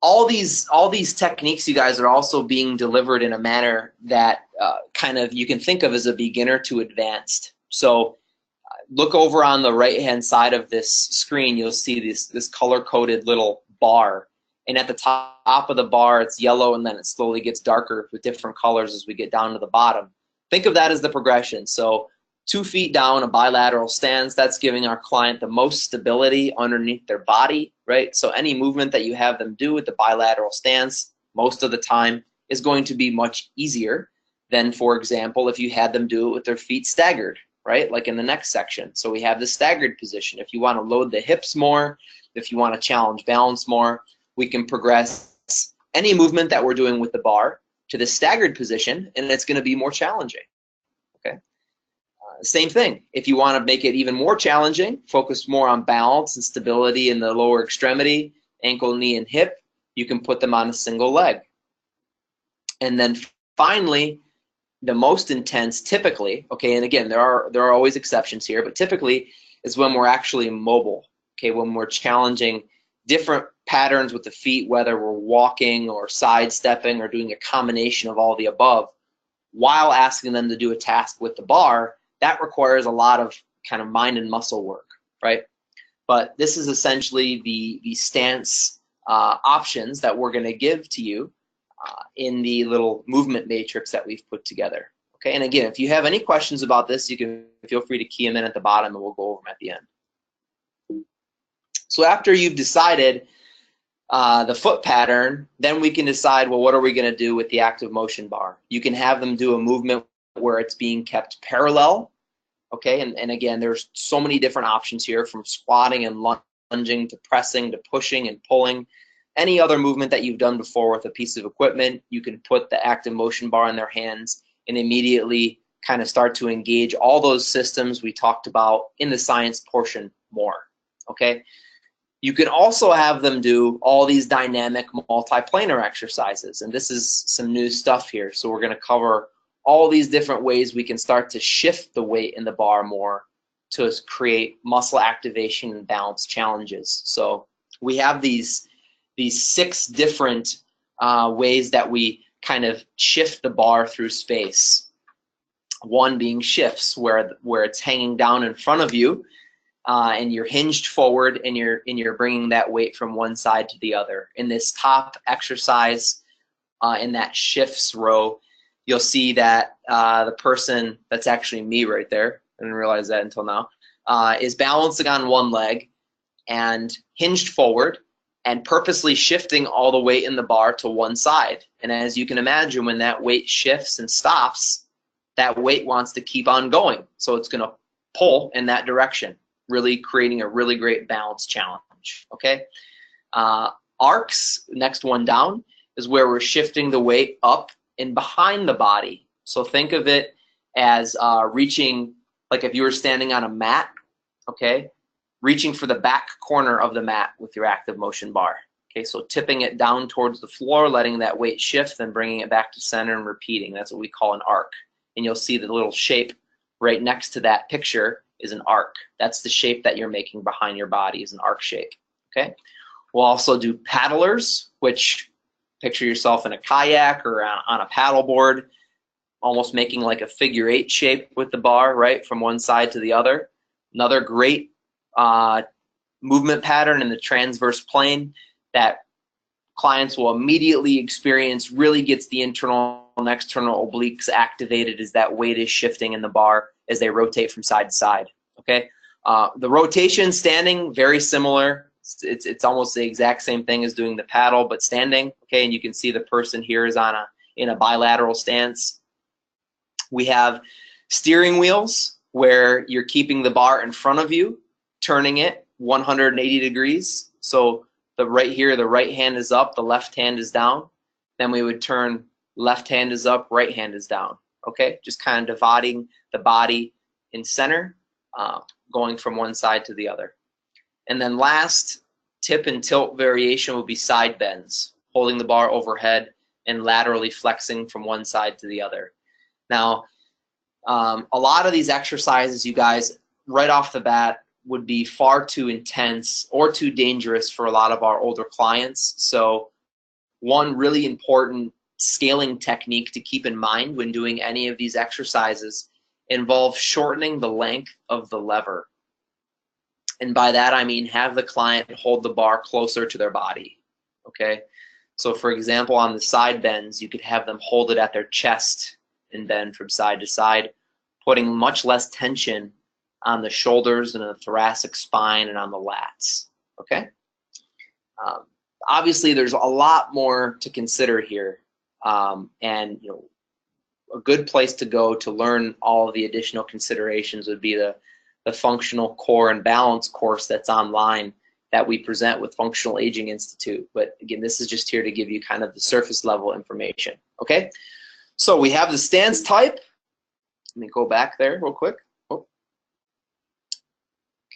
all these techniques, you guys, are also being delivered in a manner that kind of you can think of as a beginner to advanced. So look over on the right-hand side of this screen, you'll see this color-coded little bar. And at the top of the bar, it's yellow, and then it slowly gets darker with different colors as we get down to the bottom. Think of that as the progression. So 2 feet down, a bilateral stance, that's giving our client the most stability underneath their body, right? So any movement that you have them do with the bilateral stance, most of the time, is going to be much easier than, for example, if you had them do it with their feet staggered, right? Like in the next section. So we have the staggered position. If you want to load the hips more, if you want to challenge balance more, we can progress any movement that we're doing with the bar to the staggered position, and it's going to be more challenging, okay? Same thing. If you want to make it even more challenging, focus more on balance and stability in the lower extremity, ankle, knee, and hip, you can put them on a single leg. And then finally, the most intense typically, okay, and again, there are always exceptions here, but typically is when we're actually mobile, okay, when we're challenging different patterns with the feet, whether we're walking or sidestepping or doing a combination of all the above, while asking them to do a task with the bar. That requires a lot of kind of mind and muscle work, right? But this is essentially the stance options that we're going to give to you in the little movement matrix that we've put together. Okay, and again, if you have any questions about this, you can feel free to key them in at the bottom and we'll go over them at the end. So after you've decided the foot pattern, then we can decide, well, what are we going to do with the ActivMotion bar? You can have them do a movement where it's being kept parallel, okay? And again, there's so many different options here, from squatting and lunging to pressing to pushing and pulling. Any other movement that you've done before with a piece of equipment, you can put the ActivMotion bar in their hands and immediately kind of start to engage all those systems we talked about in the science portion more, okay? You can also have them do all these dynamic multiplanar exercises, and this is some new stuff here. So we're going to cover all these different ways we can start to shift the weight in the bar more to create muscle activation and balance challenges. So we have these 6 different ways that we kind of shift the bar through space. One being shifts, where it's hanging down in front of you, and you're hinged forward, and you're bringing that weight from one side to the other. In this top exercise, in that shifts row, you'll see that the person, that's actually me right there, I didn't realize that until now, is balancing on one leg and hinged forward and purposely shifting all the weight in the bar to one side. And as you can imagine, when that weight shifts and stops, that weight wants to keep on going. So it's going to pull in that direction, really creating a really great balance challenge, okay? Arcs, next one down, is where we're shifting the weight up and behind the body. So think of it as reaching, like if you were standing on a mat, okay, reaching for the back corner of the mat with your ActivMotion bar. Okay, so tipping it down towards the floor, letting that weight shift, then bringing it back to center and repeating. That's what we call an arc. And you'll see the little shape right next to that picture is an arc. That's the shape that you're making behind your body, is an arc shape. Okay, we'll also do paddlers, which picture yourself in a kayak or on a paddleboard. almost making like a figure-8 shape with the bar, right, from one side to the other. Another great movement pattern in the transverse plane that clients will immediately experience, really gets the internal and external obliques activated, as that weight is shifting in the bar as they rotate from side to side. Okay, the rotation standing, very similar. It's almost the exact same thing as doing the paddle, but standing. Okay, and you can see the person here is in a bilateral stance. We have steering wheels where you're keeping the bar in front of you, turning it 180 degrees. So right here, the right hand is up, the left hand is down. Then we would turn left hand is up, right hand is down. Okay, just kind of dividing the body in center, going from one side to the other. And then last tip and tilt variation would be side bends, holding the bar overhead and laterally flexing from one side to the other. Now, a lot of these exercises, you guys, right off the bat, would be far too intense or too dangerous for a lot of our older clients. So one really important scaling technique to keep in mind when doing any of these exercises involves shortening the length of the lever. And by that, I mean have the client hold the bar closer to their body. Okay, so for example, on the side bends, you could have them hold it at their chest and bend from side to side, putting much less tension on the shoulders and the thoracic spine and on the lats. Okay, obviously there's a lot more to consider here, and a good place to go to learn all of the additional considerations would be the functional core and balance course that's online that we present with Functional Aging Institute. But again, this is just here to give you kind of the surface level information. Okay, so we have the stance type. Let me go back there real quick. Okay,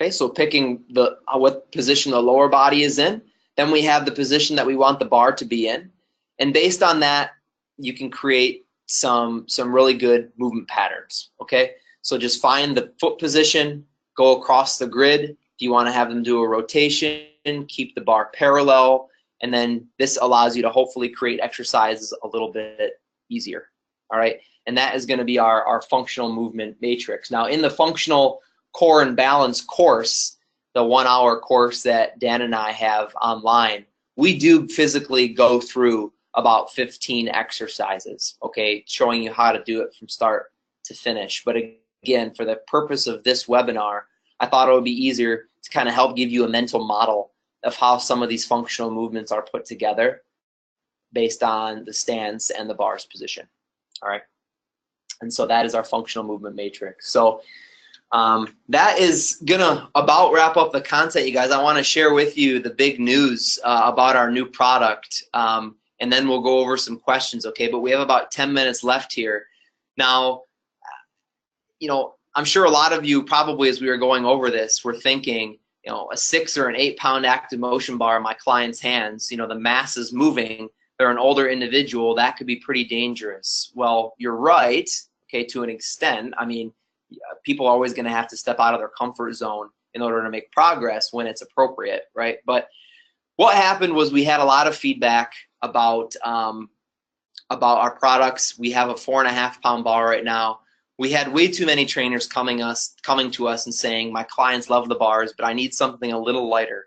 so picking what position the lower body is in. Then we have the position that we want the bar to be in. And based on that, you can create some really good movement patterns. Okay, so just find the foot position, go across the grid. If you want to have them do a rotation, keep the bar parallel, and then this allows you to hopefully create exercises a little bit easier. All right, and that is going to be our functional movement matrix. Now, in the functional core and balance course, the 1-hour course that Dan and I have online, we do physically go through about 15 exercises, okay, showing you how to do it from start to finish. But again, for the purpose of this webinar, I thought it would be easier to kind of help give you a mental model of how some of these functional movements are put together based on the stance and the bar's position. All right, and so that is our functional movement matrix. So that is gonna about wrap up the content, you guys. I want to share with you the big news about our new product, and then we'll go over some questions, okay? But we have about 10 minutes left here. Now, I'm sure a lot of you probably, as we were going over this, were thinking, a 6 or an 8 pound ActivMotion bar in my client's hands, the mass is moving, they're an older individual, that could be pretty dangerous. Well, you're right, okay, to an extent. I mean, people are always going to have to step out of their comfort zone in order to make progress when it's appropriate, right? But what happened was we had a lot of feedback about our products. We have a 4.5 pound bar right now. We had way too many trainers coming to us and saying, my clients love the bars, but I need something a little lighter.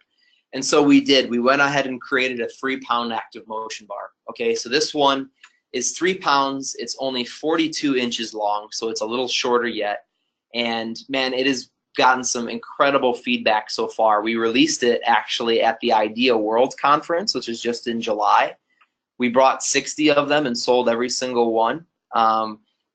And so we did. We went ahead and created a 3 pound ActivMotion bar. Okay, so this one is 3 pounds. It's only 42 inches long, so it's a little shorter yet. And man, it has gotten some incredible feedback so far. We released it actually at the Idea World Conference, which is just in July. We brought 60 of them and sold every single one.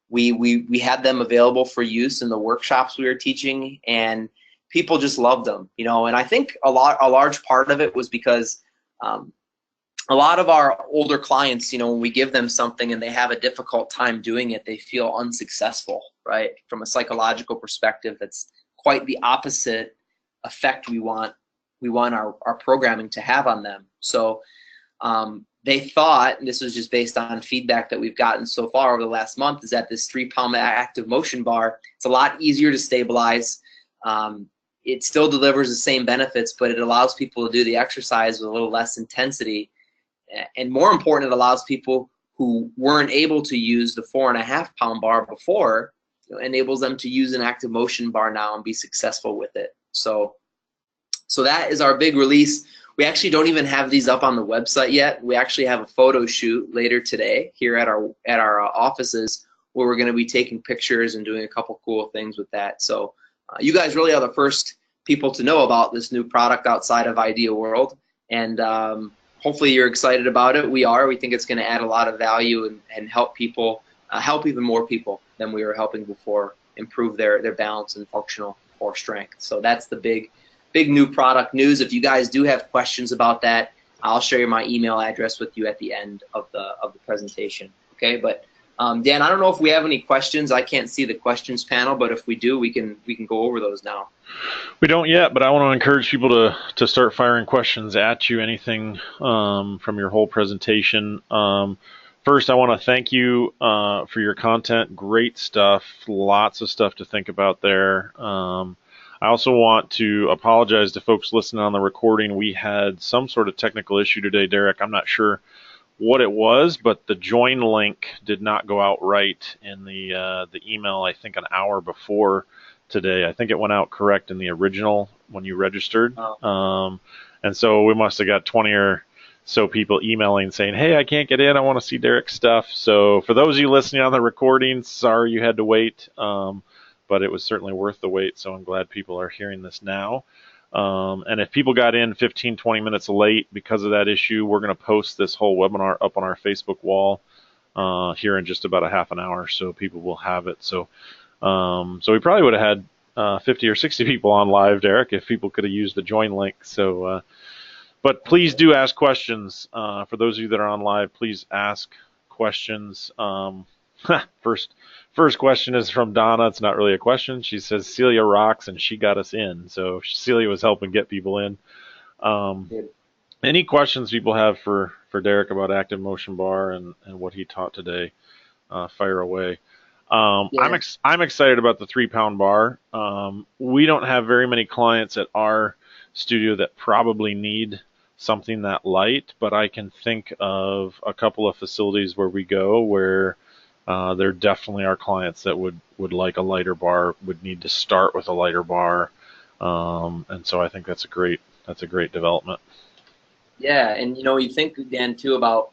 We had them available for use in the workshops we were teaching, and people just loved them, and I think a large part of it was because a lot of our older clients, when we give them something and they have a difficult time doing it, they feel unsuccessful, right? From a psychological perspective, that's quite the opposite effect we want our programming to have on them. So they thought, and this was just based on feedback that we've gotten so far over the last month, is that this 3 pound ActivMotion bar, it's a lot easier to stabilize. It still delivers the same benefits, but it allows people to do the exercise with a little less intensity. And more important, it allows people who weren't able to use the 4.5-pound bar before, enables them to use an ActivMotion bar now and be successful with it. So that is our big release. We actually don't even have these up on the website yet. We actually have a photo shoot later today here at our offices, where we're going to be taking pictures and doing a couple cool things with that. So you guys really are the first people to know about this new product outside of Idea World, and hopefully you're excited about it. We are. We think it's going to add a lot of value and help people, help even more people than we were helping before, improve their balance and functional core strength. So that's the big new product news. If you guys do have questions about that, I'll share my email address with you at the end of the presentation. Okay, but Dan, I don't know if we have any questions. I can't see the questions panel, but if we do, we can go over those now. We don't yet, but I want to encourage people to start firing questions at you. Anything from your whole presentation. First, I want to thank you for your content. Great stuff. Lots of stuff to think about there. I also want to apologize to folks listening on the recording. We had some sort of technical issue today, Derek. I'm not sure what it was, but the join link did not go out right in the email, I think an hour before today. I think it went out correct in the original when you registered. Oh. And so we must have got 20 or so people emailing saying, hey, I can't get in. I want to see Derek's stuff. So for those of you listening on the recording, sorry you had to wait, but it was certainly worth the wait. So I'm glad people are hearing this now. And if people got in 15, 20 minutes late because of that issue, we're going to post this whole webinar up on our Facebook wall here in just about a half an hour, so people will have it. So we probably would have had 50 or 60 people on live, Derek, if people could have used the join link. So, but please do ask questions. For those of you that are on live, please ask questions. First question is from Donna. It's not really a question. She says Celia rocks and she got us in. So Celia was helping get people in. Any questions people have for Derek about ActivMotion Bar and what he taught today, fire away. Yeah. I'm excited about the 3-pound bar. We don't have very many clients at our studio that probably need something that light, but I can think of a couple of facilities where we go where there definitely are clients that would like a lighter bar, would need to start with a lighter bar, and so I think that's a great development. Yeah, and you think, Dan, too, about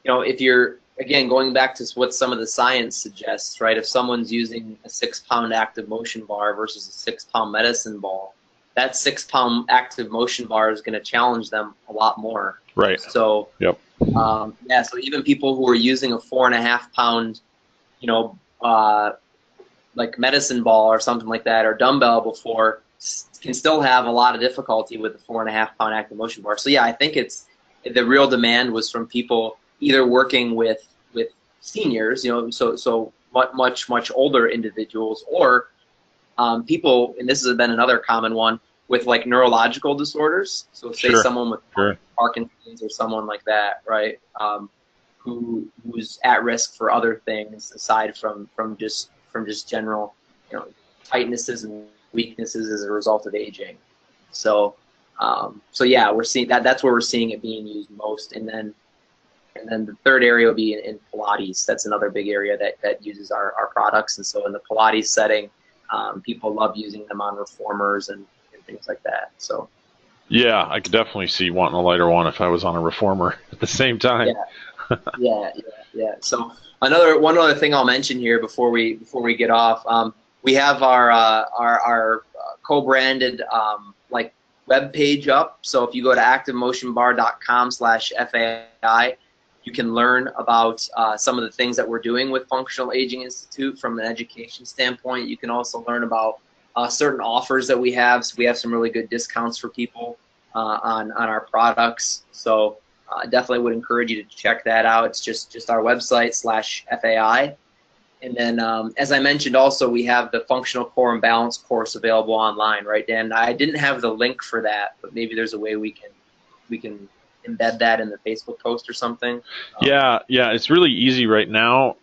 if you're, again, going back to what some of the science suggests, right? If someone's using a 6-pound ActivMotion bar versus a 6-pound medicine ball, that 6-pound ActivMotion bar is going to challenge them a lot more. Right. So. Yep. Yeah, so even people who are using a 4.5-pound, like medicine ball or something like that, or dumbbell before, can still have a lot of difficulty with the 4.5-pound ActivMotion bar. So yeah, I think the real demand was from people either working with seniors, so much older individuals, or people, and this has been another common one, with like neurological disorders. So say someone with Parkinson's or someone like that, right? Who's at risk for other things aside from just general, tightnesses and weaknesses as a result of aging. So yeah, we're seeing that's where we're seeing it being used most. And then the third area will be in Pilates. That's another big area that uses our products. And so in the Pilates setting, people love using them on reformers and things like that. So yeah, I could definitely see wanting a lighter one if I was on a reformer at the same time. Yeah. So one other thing I'll mention here before we get off, we have our co-branded like web page up. So if you go to activemotionbar.com/FAI, you can learn about some of the things that we're doing with Functional Aging Institute from an education standpoint. You can also learn about certain offers that we have. So we have some really good discounts for people on our products. So definitely would encourage you to check that out. It's just our website /FAI. And then as I mentioned also, we have the Functional Core and Balance course available online, right, Dan? I didn't have the link for that, but maybe there's a way we can embed that in the Facebook post or something. Yeah, it's really easy right now.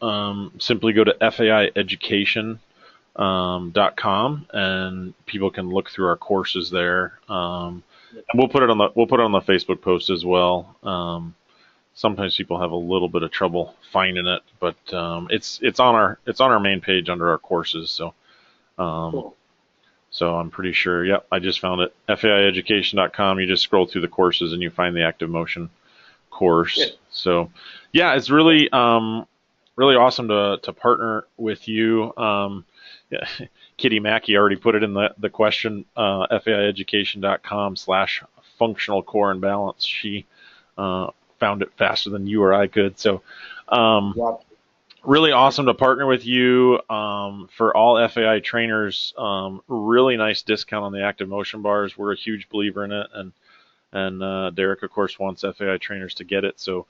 Simply go to FAIeducation.com and people can look through our courses there. And we'll put it on the Facebook post as well. sometimes people have a little bit of trouble finding it, but it's on our main page under our courses. So um, Cool. so I'm pretty sure. Yep, I just found it. FAIeducation.com. You just scroll through the courses and you find the Active Motion course. Good. So yeah, it's really really awesome to partner with you. Yeah, Kitty Mackey already put it in the question, FAIeducation.com/functional core and balance. She found it faster than you or I could. So um, Yep. really awesome to partner with you. For all FAI trainers, really nice discount on the Active Motion Bars. We're a huge believer in it, and Derek, of course, wants FAI trainers to get it. So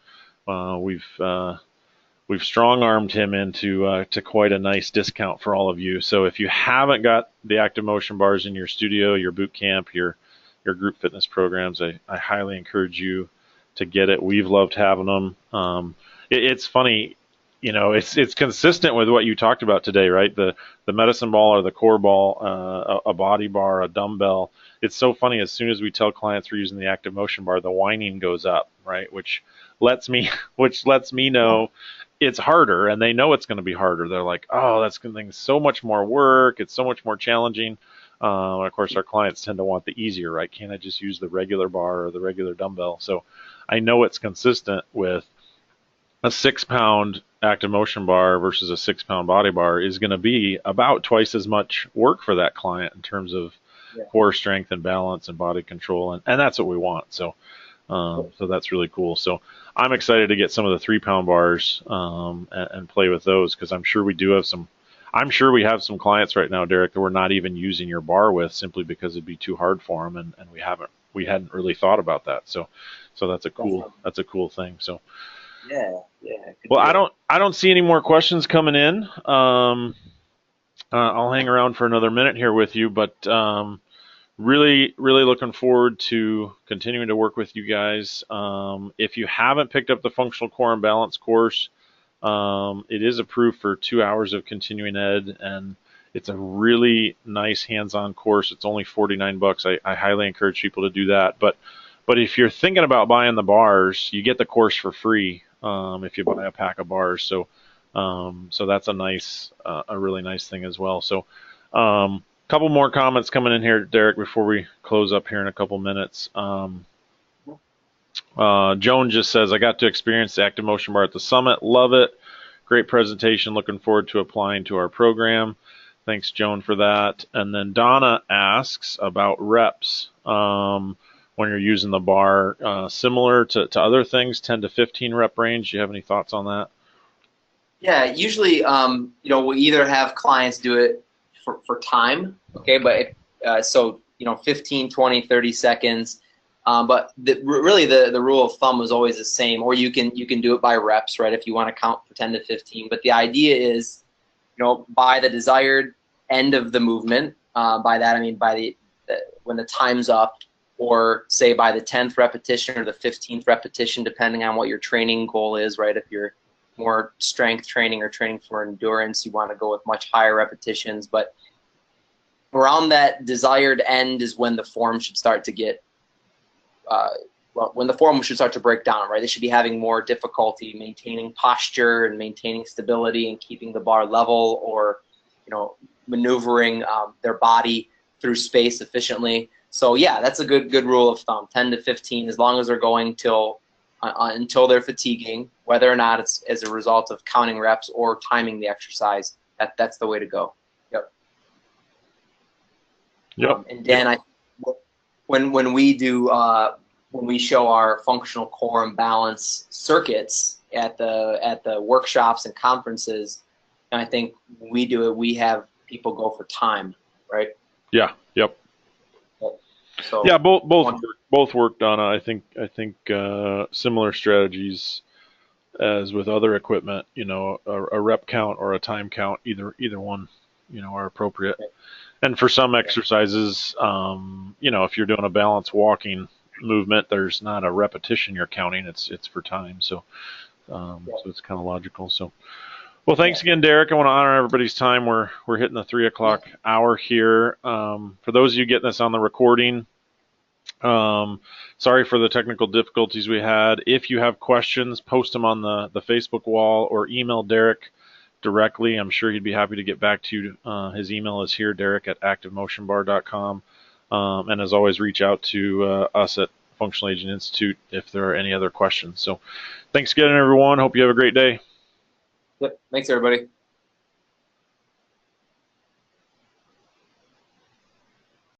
we've strong armed him into to quite a nice discount for all of you. So if you haven't got the Active Motion Bars in your studio, your boot camp, your group fitness programs, I highly encourage you to get it. We've loved having them. It's funny, it's consistent with what you talked about today, right? The medicine ball or the core ball, a body bar, a dumbbell. It's so funny. As soon as we tell clients we're using the Active Motion Bar, the whining goes up, right? Which lets me know it's harder, and they know it's going to be harder. They're like, oh, that's going to be so much more work. It's so much more challenging. Of course, our clients tend to want the easier, right? Can't I just use the regular bar or the regular dumbbell? So I know it's consistent with a 6 pound active motion bar versus a 6 pound body bar is going to be about twice as much work for that client in terms of Yeah. core strength and balance and body control. And that's what we want. So that's really cool. So I'm excited to get some of the 3 pound bars and play with those, because I'm sure we do have some. I'm sure we have some clients right now, Derek, that we're not even using your bar with simply because it'd be too hard for them, and we hadn't really thought about that. So that's a cool thing. So Yeah, yeah. Good well, deal. I don't see any more questions coming in. I'll hang around for another minute here with you, but really, really looking forward to continuing to work with you guys. If you haven't picked up the Functional Core and Balance course, it is approved for 2 hours of continuing ed, and it's a really nice hands-on course. It's only $49. I highly encourage people to do that. But if you're thinking about buying the bars, you get the course for free if you buy a pack of bars. So that's a really nice thing as well. So couple more comments coming in here, Derek, before we close up here in a couple minutes. Joan just says, I got to experience the Active Motion Bar at the summit. Love it. Great presentation. Looking forward to applying to our program. Thanks, Joan, for that. And then Donna asks about reps when you're using the bar. Similar to other things, 10 to 15 rep range. Do you have any thoughts on that? Yeah, usually, we'll either have clients do it for time, okay, but so 15, 20, 30 seconds, but really the rule of thumb is always the same. Or you can do it by reps, right, if you want to count for 10 to 15. But the idea is, by the desired end of the movement, by that I mean by when the time's up, or say by the 10th repetition or the 15th repetition, depending on what your training goal is, right? If you're more strength training or training for endurance, you want to go with much higher repetitions. But around that desired end is when the form should start to get, when the form should start to break down, right? They should be having more difficulty maintaining posture and maintaining stability and keeping the bar level, or maneuvering their body through space efficiently. So yeah, that's a good rule of thumb, 10 to 15, as long as they're going until they're fatiguing, whether or not it's as a result of counting reps or timing the exercise. That's the way to go. Yep. Yep. And Dan, when we do when we show our functional core and balance circuits at the workshops and conferences, and I think we do it, we have people go for time, right? Yeah. Yep. So yeah, both work, Donna. I think similar strategies as with other equipment. A rep count or a time count, either one, are appropriate. And for some exercises, if you're doing a balance walking movement, there's not a repetition you're counting. It's for time. So it's kind of logical. So. Well, thanks again, Derek. I want to honor everybody's time. We're hitting the 3 o'clock hour here. For those of you getting this on the recording, Sorry for the technical difficulties we had. If you have questions, post them on the Facebook wall or email Derek directly. I'm sure he'd be happy to get back to you. His email is here, Derek@ActivMotionBar.com. And as always, reach out to us at Functional Aging Institute if there are any other questions. So thanks again, everyone. Hope you have a great day. Yep. Thanks, everybody.